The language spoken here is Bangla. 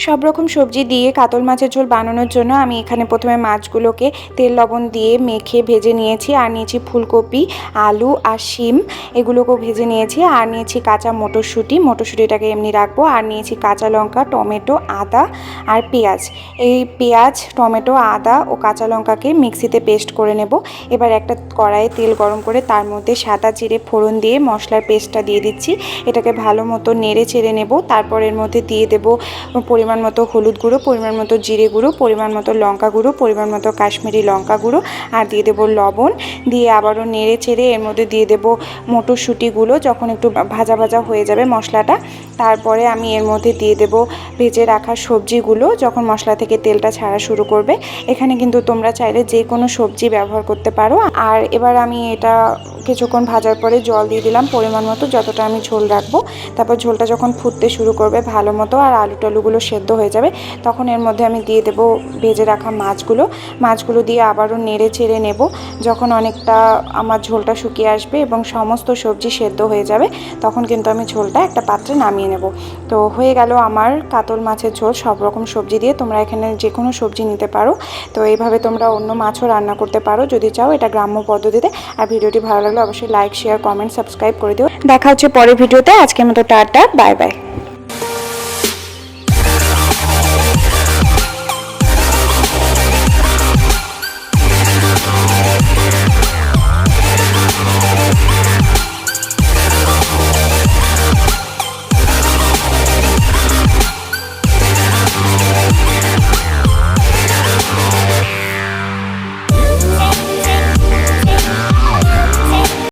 সব রকম সবজি দিয়ে কাতল মাছের ঝোল বানানোর জন্য আমি এখানে প্রথমে মাছগুলোকে তেল লবণ দিয়ে মেখে ভেজে নিয়েছি। আর নিয়েছি ফুলকপি, আলু আর শিম, এগুলোকেও ভেজে নিয়েছি। আর নিয়েছি কাঁচা মটরশুঁটিটাকে এমনি রাখবো। আর নিয়েছি কাঁচা লঙ্কা, টমেটো, আদা আর পেঁয়াজ। এই পেঁয়াজ, টমেটো, আদা ও কাঁচা লঙ্কাকে মিক্সিতে পেস্ট করে নেব। এবার একটা কড়াইয়ে তেল গরম করে তার মধ্যে সাদা জিরে ফোড়ন দিয়ে মশলার পেস্টটা দিয়ে দিচ্ছি। এটাকে ভালো মতো নেড়ে চেড়ে নেব। তারপর এর মধ্যে দিয়ে দেবো পরিমাণ মতো হলুদ গুঁড়ো, পরিমাণ মতো জিরে গুঁড়ো, পরিমাণ মতো লঙ্কা গুঁড়ো, পরিমাণ মতো কাশ্মীরি লঙ্কা গুঁড়ো, আর দিয়ে দেবো লবণ। দিয়ে আবারও নেড়ে চেড়ে এর মধ্যে দিয়ে দেবো মটরশুঁটিগুলো। যখন একটু ভাজা ভাজা হয়ে যাবে মশলাটা, তারপরে আমি এর মধ্যে দিয়ে দেবো ভেজে রাখা সবজিগুলো। যখন মশলা থেকে তেলটা ছাড়া শুরু করবে, এখানে কিন্তু তোমরা চাইলে যে কোনো সবজি ব্যবহার করতে পারো। আর এবার আমি এটা কিছুক্ষণ ভাজার পরে জল দিয়ে দিলাম পরিমাণ মতো, যতটা আমি ঝোল রাখবো। তারপর ঝোলটা যখন ফুটতে শুরু করবে ভালো মতো আর আলু টালুগুলো সেদ্ধ হয়ে যাবে, তখন এর মধ্যে আমি দিয়ে দেবো ভেজে রাখা মাছগুলো দিয়ে আবারও নেড়ে চেড়ে নেব। যখন অনেকটা আমার ঝোলটা শুকিয়ে আসবে এবং সমস্ত সবজি সেদ্ধ হয়ে যাবে, তখন কিন্তু আমি ঝোলটা একটা পাত্রে নামিয়ে নেব। তো হয়ে গেল আমার কাতল মাছের ঝোল সব রকম সবজি দিয়ে। তোমরা এখানে যে কোনো সবজি নিতে পারো। তো এইভাবে তোমরা অন্য মাছও রান্না করতে পারো যদি চাও, এটা গ্রাম্য পদ্ধতিতে। আর ভিডিওটি ভালো লাগলে অবশ্যই লাইক, শেয়ার, কমেন্ট, সাবস্ক্রাইব করে দিও। দেখা হচ্ছে পরের ভিডিওতে। আজকের মতো টাটা, বাই বাই।